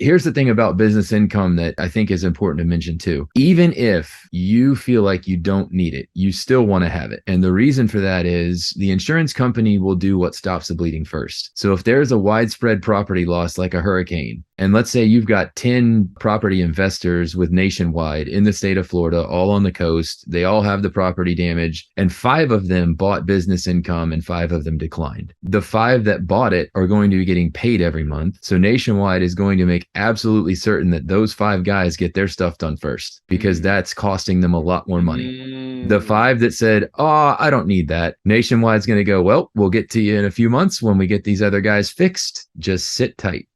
here's the thing about business income that I think is important to mention too. Even if you feel like you don't need it, you still want to have it. And the reason for that is the insurance company will do what stops the bleeding first. So if there's a widespread property loss like a hurricane, and let's say you've got 10 property investors with Nationwide in the state of Florida, all on the coast, they all have the property damage, and 5 of them bought business income and 5 of them declined. The 5 that bought it are going to be getting paid every month. So Nationwide is going to make absolutely certain that those 5 guys get their stuff done first, because that's costing them a lot more money. The 5 that said, oh, I don't need that, Nationwide's going to go, well, we'll get to you in a few months when we get these other guys fixed. Just sit tight.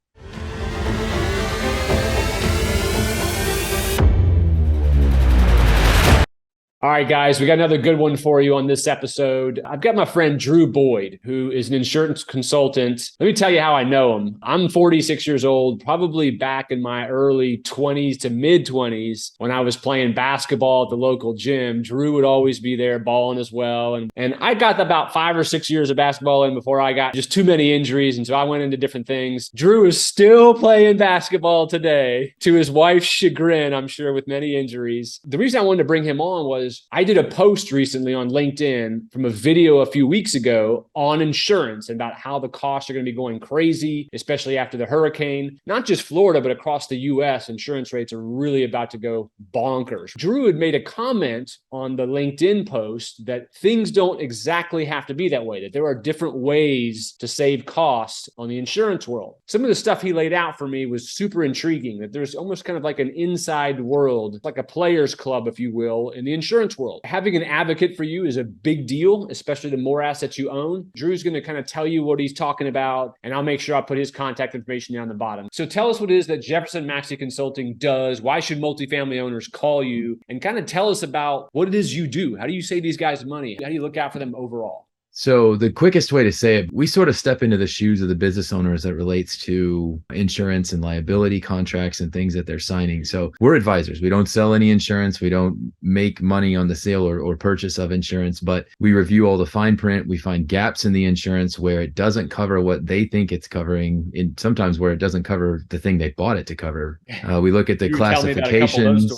All right, guys, we got another good one for you on this episode. I've got my friend Drew Boyd, who is an insurance consultant. Let me tell you how I know him. I'm 46 years old, probably back in my early 20s to mid 20s when I was playing basketball at the local gym. Drew would always be there balling as well. And I got about 5 or 6 years of basketball in before I got just too many injuries. And so I went into different things. Drew is still playing basketball today, to his wife's chagrin, I'm sure, with many injuries. The reason I wanted to bring him on was I did a post recently on LinkedIn from a video a few weeks ago on insurance and about how the costs are going to be going crazy, especially after the hurricane. Not just Florida, but across the US, insurance rates are really about to go bonkers. Drew had made a comment on the LinkedIn post that things don't exactly have to be that way, that there are different ways to save costs on the insurance world. Some of the stuff he laid out for me was super intriguing, that there's almost kind of like an inside world, like a players club, if you will, in the insurance world. Having an advocate for you is a big deal, especially the more assets you own. Drew's going to kind of tell you what he's talking about, and I'll make sure I put his contact information down the bottom. So tell us what it is that Jefferson Maxey Consulting does. Why should multifamily owners call you? And kind of tell us about what it is you do. How do you save these guys money? How do you look out for them overall? So the quickest way to say it, we sort of step into the shoes of the business owners that relates to insurance and liability contracts and things that they're signing. So we're advisors. We don't sell any insurance. We don't make money on the sale or purchase of insurance, but we review all the fine print. We find gaps in the insurance where it doesn't cover what they think it's covering, and sometimes where it doesn't cover the thing they bought it to cover. We look at the classifications.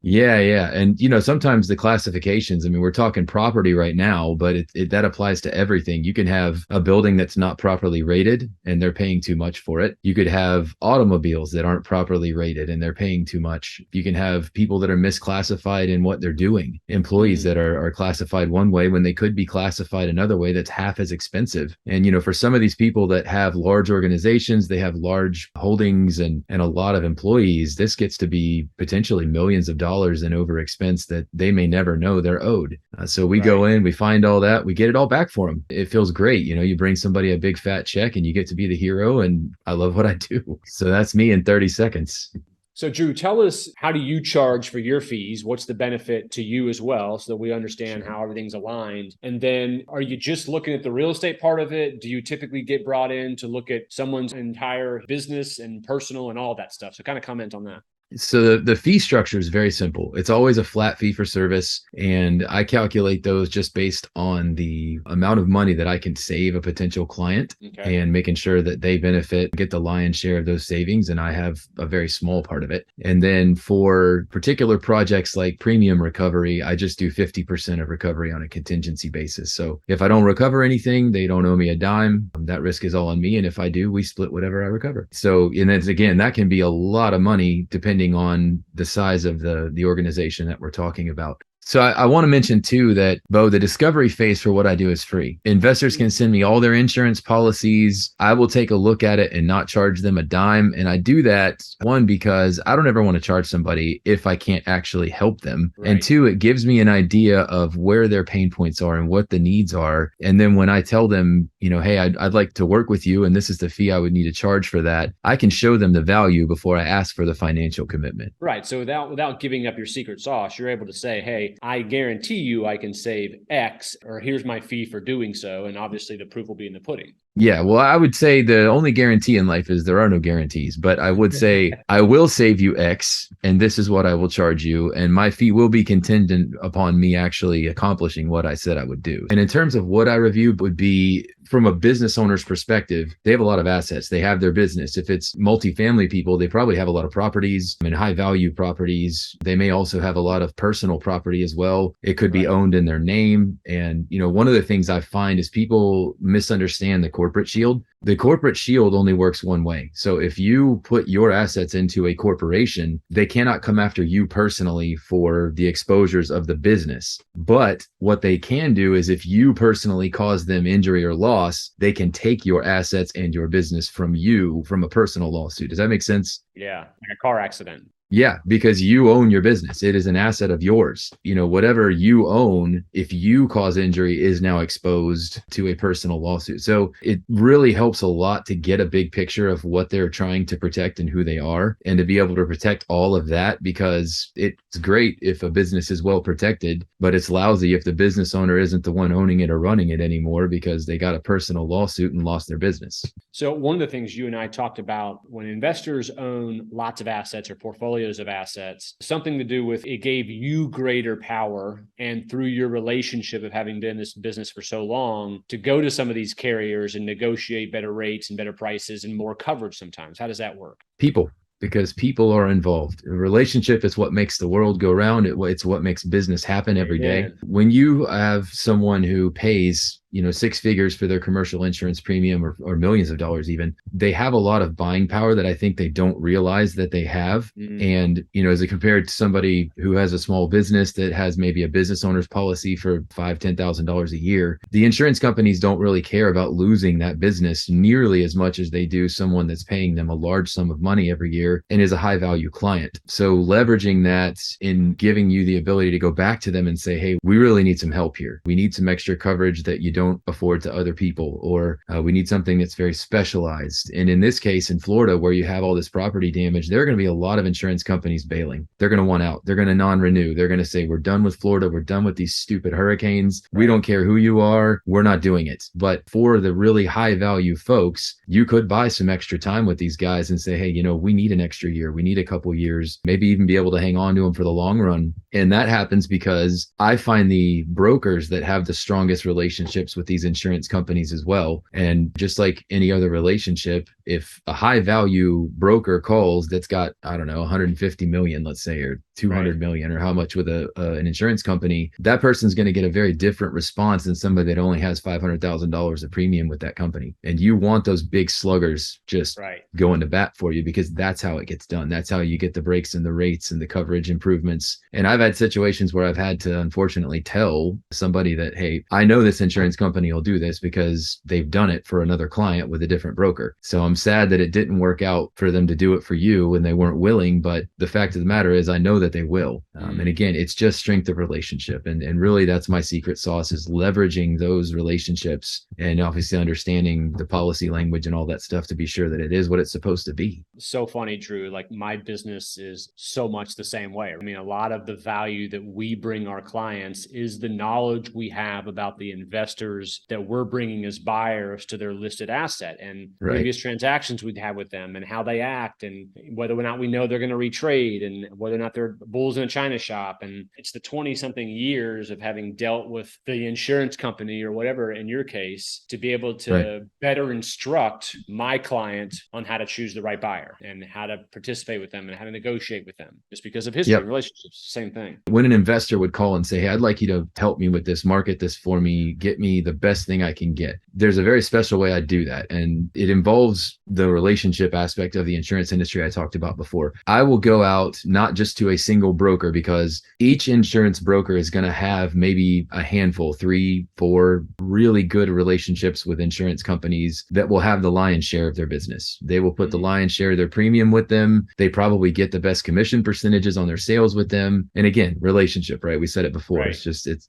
Yeah. And, sometimes the classifications, I mean, we're talking property right now, but that applies to everything. You can have a building that's not properly rated and they're paying too much for it. You could have automobiles that aren't properly rated and they're paying too much. You can have people that are misclassified in what they're doing, employees that are classified one way when they could be classified another way that's half as expensive. And, for some of these people that have large organizations, they have large holdings and a lot of employees, this gets to be potentially millions of dollars in over expense that they may never know they're owed. So we go in, we find all that, we get it all back for them. It feels great. You bring somebody a big fat check and you get to be the hero, and I love what I do. So that's me in 30 seconds. So Drew, tell us, how do you charge for your fees? What's the benefit to you as well, so that we understand how everything's aligned? And then are you just looking at the real estate part of it? Do you typically get brought in to look at someone's entire business and personal and all that stuff? So kind of comment on that. So the fee structure is very simple. It's always a flat fee for service. And I calculate those just based on the amount of money that I can save a potential client and making sure that they benefit, get the lion's share of those savings. And I have a very small part of it. And then for particular projects like premium recovery, I just do 50% of recovery on a contingency basis. So if I don't recover anything, they don't owe me a dime. That risk is all on me. And if I do, we split whatever I recover. So, and then again, that can be a lot of money depending on the size of the organization that we're talking about. So I want to mention too that, Beau, the discovery phase for what I do is free. Investors can send me all their insurance policies. I will take a look at it and not charge them a dime. And I do that, one, because I don't ever want to charge somebody if I can't actually help them. Right. And two, it gives me an idea of where their pain points are and what the needs are. And then when I tell them, hey, I'd like to work with you and this is the fee I would need to charge for that, I can show them the value before I ask for the financial commitment. Right. So without giving up your secret sauce, you're able to say, hey, I guarantee you I can save X, or here's my fee for doing so. And obviously the proof will be in the pudding. Yeah, well, I would say the only guarantee in life is there are no guarantees, but I would say I will save you X and this is what I will charge you. And my fee will be contingent upon me actually accomplishing what I said I would do. And in terms of what I review would be from a business owner's perspective, they have a lot of assets. They have their business. If it's multifamily people, they probably have a lot of properties and high value properties. They may also have a lot of personal property as well. It could be owned in their name. And, one of the things I find is people misunderstand the corporate shield. The corporate shield only works one way. So if you put your assets into a corporation, they cannot come after you personally for the exposures of the business. But what they can do is if you personally cause them injury or loss, they can take your assets and your business from you from a personal lawsuit. Does that make sense? Yeah, like a car accident. Yeah, because you own your business. It is an asset of yours. Whatever you own, if you cause injury, is now exposed to a personal lawsuit. So it really helps a lot to get a big picture of what they're trying to protect and who they are, and to be able to protect all of that, because it's great if a business is well protected, but it's lousy if the business owner isn't the one owning it or running it anymore because they got a personal lawsuit and lost their business. So one of the things you and I talked about, when investors own lots of assets or portfolios of assets, something to do with it gave you greater power, and through your relationship of having been in this business for so long, to go to some of these carriers and negotiate better rates and better prices and more coverage sometimes. How does that work? People. Because people are involved. A relationship is what makes the world go round. It's what makes business happen every day. When you have someone who pays, 6 figures for their commercial insurance premium, or millions of dollars even, they have a lot of buying power that I think they don't realize that they have. And, as compared to somebody who has a small business that has maybe a business owner's policy for $5,000, $10,000 a year, the insurance companies don't really care about losing that business nearly as much as they do someone that's paying them a large sum of money every year and is a high value client. So leveraging that in giving you the ability to go back to them and say, hey, we really need some help here. We need some extra coverage that you don't afford to other people, or we need something that's very specialized. And in this case, in Florida, where you have all this property damage, there are going to be a lot of insurance companies bailing. They're going to want out. They're going to non-renew. They're going to say, we're done with Florida. We're done with these stupid hurricanes. We don't care who you are. We're not doing it. But for the really high value folks, you could buy some extra time with these guys and say, hey, we need an extra year. We need a couple years, maybe even be able to hang on to them for the long run. And that happens because I find the brokers that have the strongest relationships with these insurance companies as well. And just like any other relationship, if a high value broker calls that's got, I don't know, 150 million, let's say, or 200 million, or how much with an insurance company, that person's going to get a very different response than somebody that only has $500,000 of premium with that company. And you want those big sluggers just going to bat for you, because that's how it gets done. That's how you get the breaks and the rates and the coverage improvements. And I've had situations where I've had to unfortunately tell somebody that, hey, I know this insurance company will do this because they've done it for another client with a different broker. So I'm sad that it didn't work out for them to do it for you when they weren't willing. But the fact of the matter is, I know that they will. And again, it's just strength of relationship. And really, that's my secret sauce, is leveraging those relationships and obviously understanding the policy language and all that stuff to be sure that it is what it's supposed to be. So funny, Drew. Like, my business is so much the same way. I mean, a lot of the value that we bring our clients is the knowledge we have about the investors that we're bringing as buyers to their listed asset, and previous transactions we'd have with them, and how they act, and whether or not we know they're going to retrade, and whether or not they're bulls in a china shop. And it's the 20 something years of having dealt with the insurance company or whatever in your case to be able to better instruct my client on how to choose the right buyer and how to participate with them and how to negotiate with them, just because of history and relationships. Same thing. When an investor would call and say, hey, I'd like you to help me with this, market this for me, get me the best thing I can get, there's a very special way I do that. And it involves the relationship aspect of the insurance industry I talked about before. I will go out not just to a single broker, because each insurance broker is going to have maybe a handful, 3, 4 really good relationships with insurance companies that will have the lion's share of their business. They will put the lion's share of their premium with them. They probably get the best commission percentages on their sales with them. And again, relationship, right? We said it before.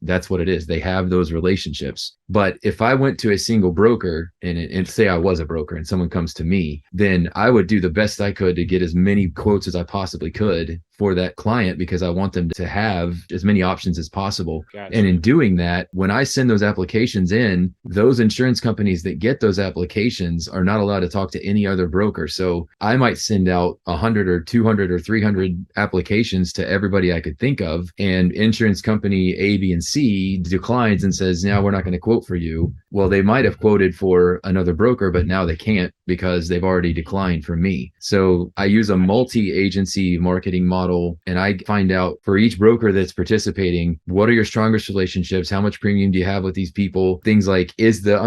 That's what it is. They have those relationships. But if I went to a single broker and say I was a broker and someone comes to me, then I would do the best I could to get as many quotes as I possibly could for that client because I want them to have as many options as possible. Gotcha. And in doing that, when I send those applications in, those insurance companies that get those applications are not allowed to talk to any other broker. So I might send out 100 or 200 or 300 applications to everybody I could think of. And insurance company A, B, and C declines and says, no, we're not going to quote for you. Well, they might have quoted for another broker, but now they can't because they've already declined from me. So I use a multi-agency marketing model, and I find out for each broker that's participating, what are your strongest relationships? How much premium do you have with these people? Things like, is the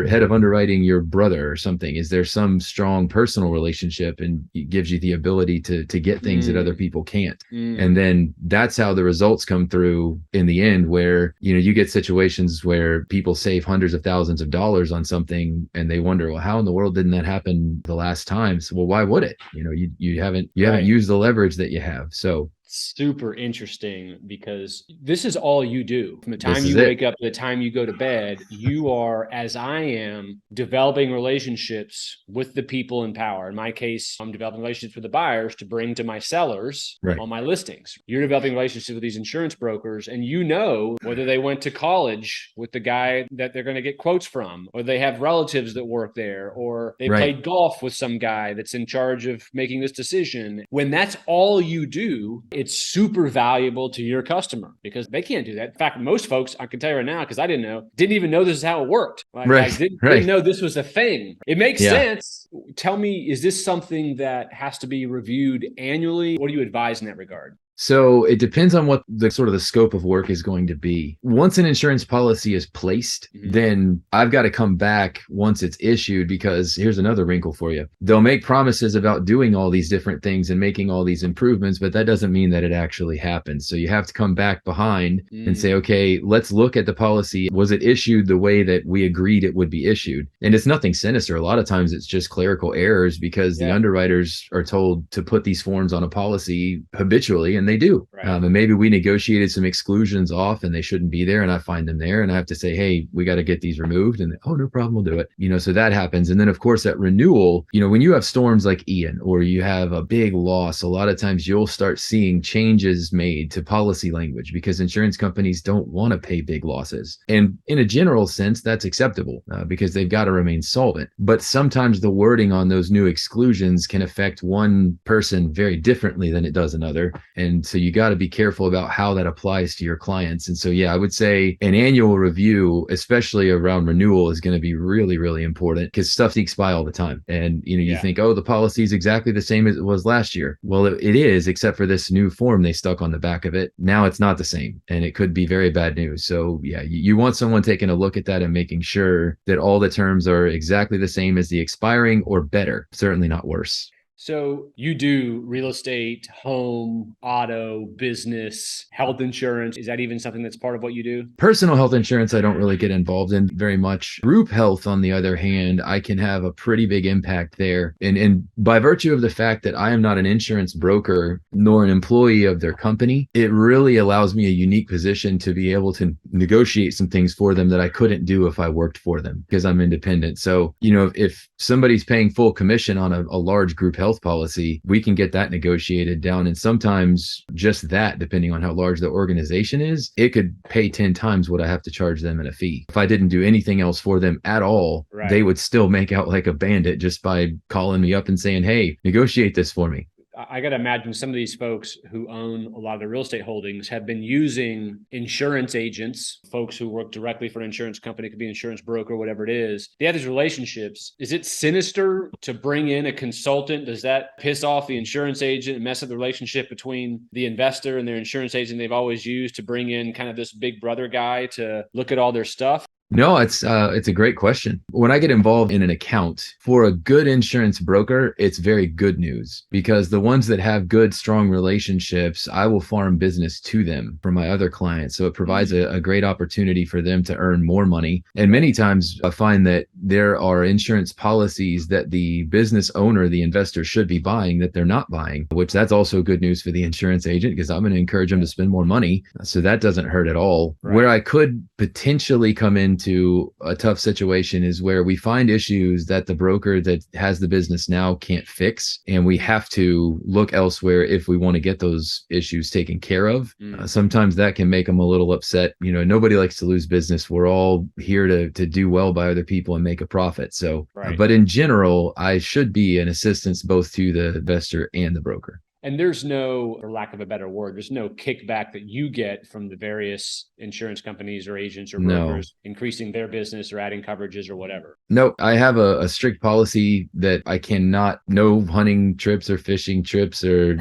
head of underwriting your brother or something? Is there some strong personal relationship? And it gives you the ability to get things that other people can't. And then that's how the results come through in the end, where, you get situations where people save hundreds of thousands of dollars on something and they wonder, well, how in the world didn't that happen the last time? So, well, why would it? You haven't used the leverage that you have. So super interesting, because this is all you do from the time you wake up to the time you go to bed. You are, as I am, developing relationships with the people in power. In my case, I'm developing relationships with the buyers to bring to my sellers on my listings. You're developing relationships with these insurance brokers, and whether they went to college with the guy that they're going to get quotes from, or they have relatives that work there, or they played golf with some guy that's in charge of making this decision. When that's all you do, it's super valuable to your customer, because they can't do that. In fact, most folks, I can tell you right now, because I didn't even know this is how it worked. I didn't know this was a thing. It makes sense. Tell me, is this something that has to be reviewed annually? What do you advise in that regard? So it depends on what the scope of work is going to be. Once an insurance policy is placed, then I've got to come back once it's issued, because here's another wrinkle for you. They'll make promises about doing all these different things and making all these improvements, but that doesn't mean that it actually happens. So you have to come back behind and say, okay, let's look at the policy. Was it issued the way that we agreed it would be issued? And it's nothing sinister. A lot of times it's just clerical errors, because the underwriters are told to put these forms on a policy habitually, and they do. And maybe we negotiated some exclusions off and they shouldn't be there, and I find them there, and I have to say, hey, we got to get these removed. And oh, no problem, we'll do it. So that happens. And then of course at renewal, when you have storms like Ian, or you have a big loss, a lot of times you'll start seeing changes made to policy language, because insurance companies don't want to pay big losses. And in a general sense, that's acceptable because they've got to remain solvent. But sometimes the wording on those new exclusions can affect one person very differently than it does another. And so you got to be careful about how that applies to your clients. And so, I would say an annual review, especially around renewal, is going to be really, really important, because stuff leaks by all the time. And, you think, oh, the policy is exactly the same as it was last year. Well, it is, except for this new form they stuck on the back of it. Now it's not the same, and it could be very bad news. So you want someone taking a look at that and making sure that all the terms are exactly the same as the expiring, or better, certainly not worse. So you do real estate, home, auto, business, health insurance. Is that even something that's part of what you do? Personal health insurance, I don't really get involved in very much. Group health, on the other hand, I can have a pretty big impact there. And by virtue of the fact that I am not an insurance broker nor an employee of their company, it really allows me a unique position to be able to negotiate some things for them that I couldn't do if I worked for them, because I'm independent. So, if somebody's paying full commission on a large group health policy, we can get that negotiated down. And sometimes just that, depending on how large the organization is, it could pay 10 times what I have to charge them in a fee. If I didn't do anything else for them at all, they would still make out like a bandit just by calling me up and saying, hey, negotiate this for me. I got to imagine some of these folks who own a lot of the real estate holdings have been using insurance agents, folks who work directly for an insurance company, could be an insurance broker, whatever it is. They have these relationships. Is it sinister to bring in a consultant? Does that piss off the insurance agent and mess up the relationship between the investor and their insurance agent they've always used to bring in kind of this big brother guy to look at all their stuff? No, it's a great question. When I get involved in an account for a good insurance broker, it's very good news, because the ones that have good, strong relationships, I will farm business to them from my other clients. So it provides a great opportunity for them to earn more money. And many times I find that there are insurance policies that the business owner, the investor, should be buying that they're not buying, which that's also good news for the insurance agent, because I'm going to encourage them to spend more money. So that doesn't hurt at all. Where I could potentially come in into a tough situation is where we find issues that the broker that has the business now can't fix. And we have to look elsewhere if we want to get those issues taken care of. Sometimes that can make them a little upset. Nobody likes to lose business. We're all here to do well by other people and make a profit. So, but in general, I should be an assistance both to the investor and the broker. And there's no, for lack of a better word, there's no kickback that you get from the various insurance companies or agents or brokers increasing their business or adding coverages or whatever. No, I have a strict policy that I cannot, no hunting trips or fishing trips or,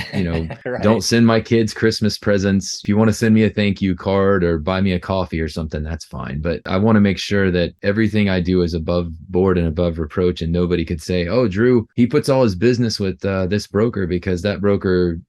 don't send my kids Christmas presents. If you want to send me a thank you card or buy me a coffee or something, that's fine. But I want to make sure that everything I do is above board and above reproach. And nobody could say, oh, Drew, he puts all his business with this broker because that broker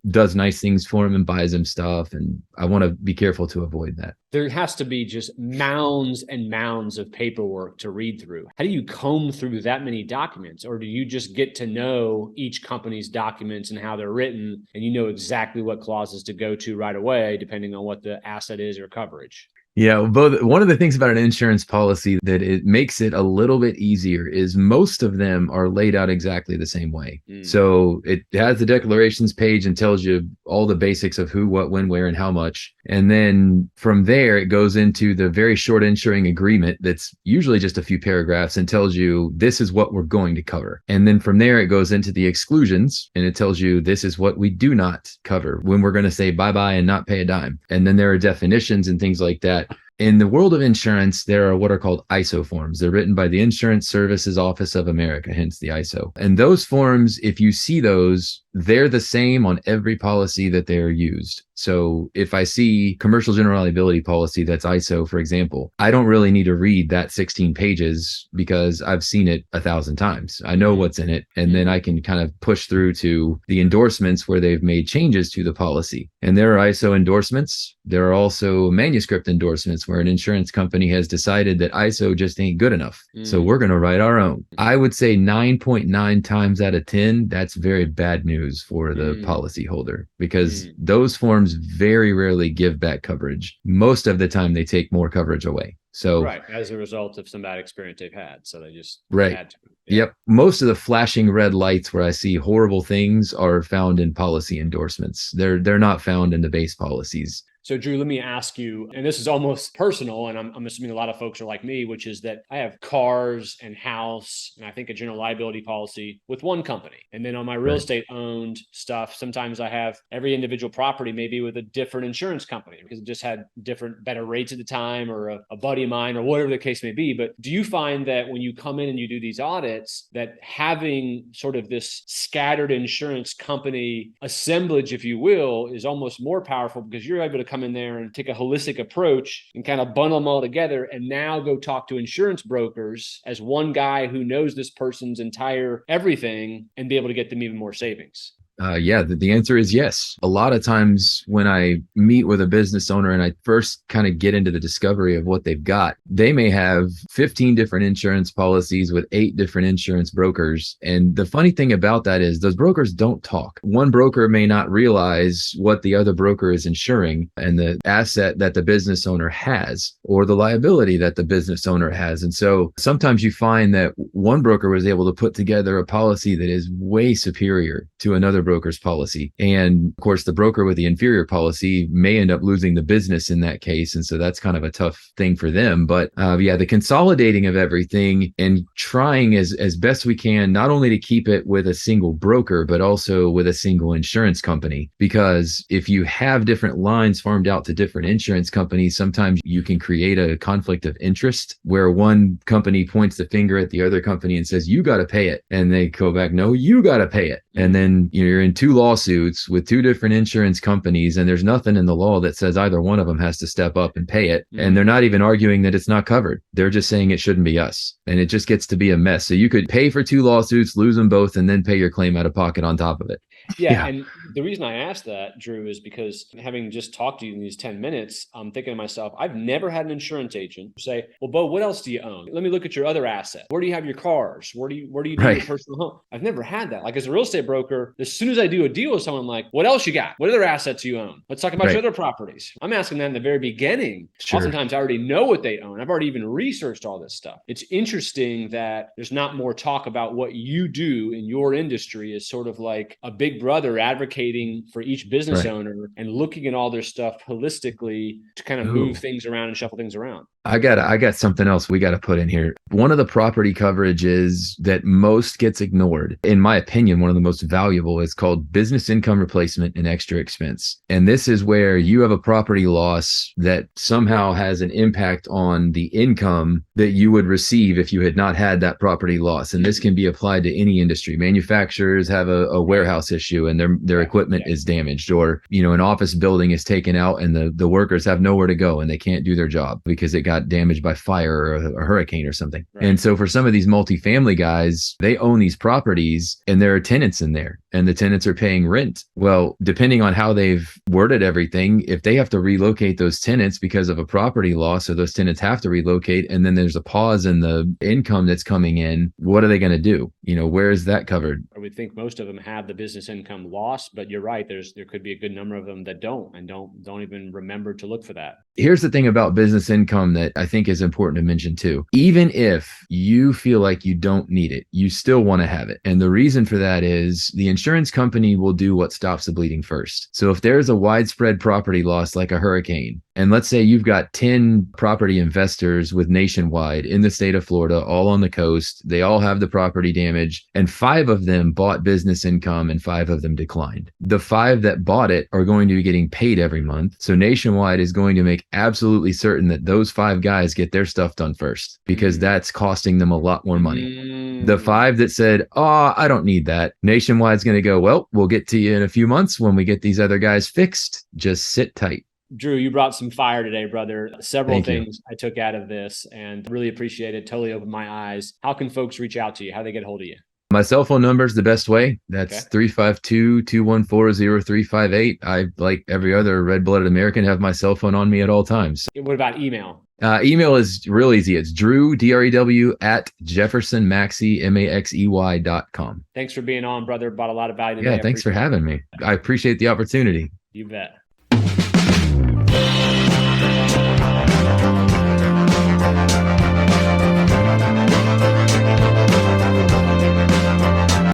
does nice things for him and buys him stuff. And I want to be careful to avoid that. There has to be just mounds and mounds of paperwork to read through. How do you comb through that many documents? Or do you just get to know each company's documents and how they're written, and you know exactly what clauses to go to right away, depending on what the asset is or coverage? Yeah, both. One of the things about an insurance policy that it makes it a little bit easier is most of them are laid out exactly the same way. So it has the declarations page and tells you all the basics of who, what, when, where, and how much. And then from there, it goes into the very short insuring agreement that's usually just a few paragraphs and tells you this is what we're going to cover. And then from there, it goes into the exclusions and it tells you this is what we do not cover when we're going to say bye-bye and not pay a dime. And then there are definitions and things like that. In the world of insurance, there are what are called ISO forms. They're written by the Insurance Services Office of America, hence the ISO. And those forms, if you see those, they're the same on every policy that they are used. So if I see commercial general liability policy that's ISO, for example, I don't really need to read that 16 pages because I've seen it 1,000 times. I know what's in it. And then I can kind of push through to the endorsements where they've made changes to the policy. And there are ISO endorsements. There are also manuscript endorsements where an insurance company has decided that ISO just ain't good enough. So we're going to write our own. I would say 9.9 times out of 10, that's very bad news for the policyholder because those forms very rarely give back coverage. Most of the time they take more coverage away. So as a result of some bad experience they've had. So they just had to. Yep. Most of the flashing red lights where I see horrible things are found in policy endorsements. They're not found in the base policies. So Drew, let me ask you, and this is almost personal, and I'm assuming a lot of folks are like me, which is that I have cars and house, and I think a general liability policy with one company. And then on my real estate owned stuff, sometimes I have every individual property maybe with a different insurance company because it just had different, better rates at the time, or a buddy of mine, or whatever the case may be. But do you find that when you come in and you do these audits, that having sort of this scattered insurance company assemblage, if you will, is almost more powerful because you're able to come in there and take a holistic approach and kind of bundle them all together and now go talk to insurance brokers as one guy who knows this person's entire everything and be able to get them even more savings? The answer is yes. A lot of times when I meet with a business owner and I first kind of get into the discovery of what they've got, they may have 15 different insurance policies with 8 different insurance brokers. And the funny thing about that is those brokers don't talk. One broker may not realize what the other broker is insuring and the asset that the business owner has or the liability that the business owner has. And so sometimes you find that one broker was able to put together a policy that is way superior to another broker's policy. And of course, the broker with the inferior policy may end up losing the business in that case. And so that's kind of a tough thing for them. But the consolidating of everything and trying as best we can, not only to keep it with a single broker, but also with a single insurance company. Because if you have different lines farmed out to different insurance companies, sometimes you can create a conflict of interest where one company points the finger at the other company and says, you got to pay it. And they go back, no, you got to pay it. And then you're in 2 lawsuits with 2 different insurance companies, and there's nothing in the law that says either one of them has to step up and pay it. And they're not even arguing that it's not covered. They're just saying it shouldn't be us. And it just gets to be a mess. So you could pay for 2 lawsuits, lose them both, and then pay your claim out of pocket on top of it. Yeah. And The reason I asked that, Drew, is because having just talked to you in these 10 minutes, I'm thinking to myself, I've never had an insurance agent say, well, Beau, what else do you own? Let me look at your other assets. Where do you have your cars? Where do you do your personal home? I've never had that. Like as a real estate broker, as soon as I do a deal with someone, I'm like, what else you got? What other assets you own? Let's talk about your other properties. I'm asking that in the very beginning. Sure. Oftentimes I already know what they own. I've already even researched all this stuff. It's interesting that there's not more talk about what you do in your industry is sort of like a big brother advocating for each business owner and looking at all their stuff holistically to kind of move things around and shuffle things around. I got something else we got to put in here. One of the property coverages that most gets ignored, in my opinion, one of the most valuable is called business income replacement and extra expense. And this is where you have a property loss that somehow has an impact on the income that you would receive if you had not had that property loss. And this can be applied to any industry. Manufacturers have a warehouse issue and their equipment is damaged, or, an office building is taken out and the workers have nowhere to go and they can't do their job because it got damaged by fire or a hurricane or something. Right. And so for some of these multifamily guys, they own these properties and there are tenants in there and the tenants are paying rent. Well, depending on how they've worded everything, if they have to relocate those tenants because of a property loss, or those tenants have to relocate, and then there's a pause in the income that's coming in, what are they going to do? Where is that covered? I would think most of them have the business income loss, but you're right. There could be a good number of them that don't even remember to look for that. Here's the thing about business income that I think is important to mention too. Even if you feel like you don't need it, you still want to have it. And the reason for that is the insurance company will do what stops the bleeding first. So if there's a widespread property loss like a hurricane, and let's say you've got 10 property investors with Nationwide in the state of Florida, all on the coast, they all have the property damage, and 5 of them bought business income and 5 of them declined. The 5 that bought it are going to be getting paid every month. So Nationwide is going to make absolutely certain that those 5 guys get their stuff done first, because that's costing them a lot more money. The 5 that said, oh, I don't need that, Nationwide's going to go, well, we'll get to you in a few months when we get these other guys fixed. Just sit tight. Drew, you brought some fire today, brother. Several things I took out of this and really appreciate it. Totally opened my eyes. How can folks reach out to you? How do they get a hold of you? My cell phone number is the best way. That's 352-214-0358. I, like every other red-blooded American, have my cell phone on me at all times. What about email? Email is real easy. It's Drew, DREW, at JeffersonMaxey, MAXEY.com. Thanks for being on, brother. Brought a lot of value today. Yeah, thanks for having me. I appreciate the opportunity. You bet.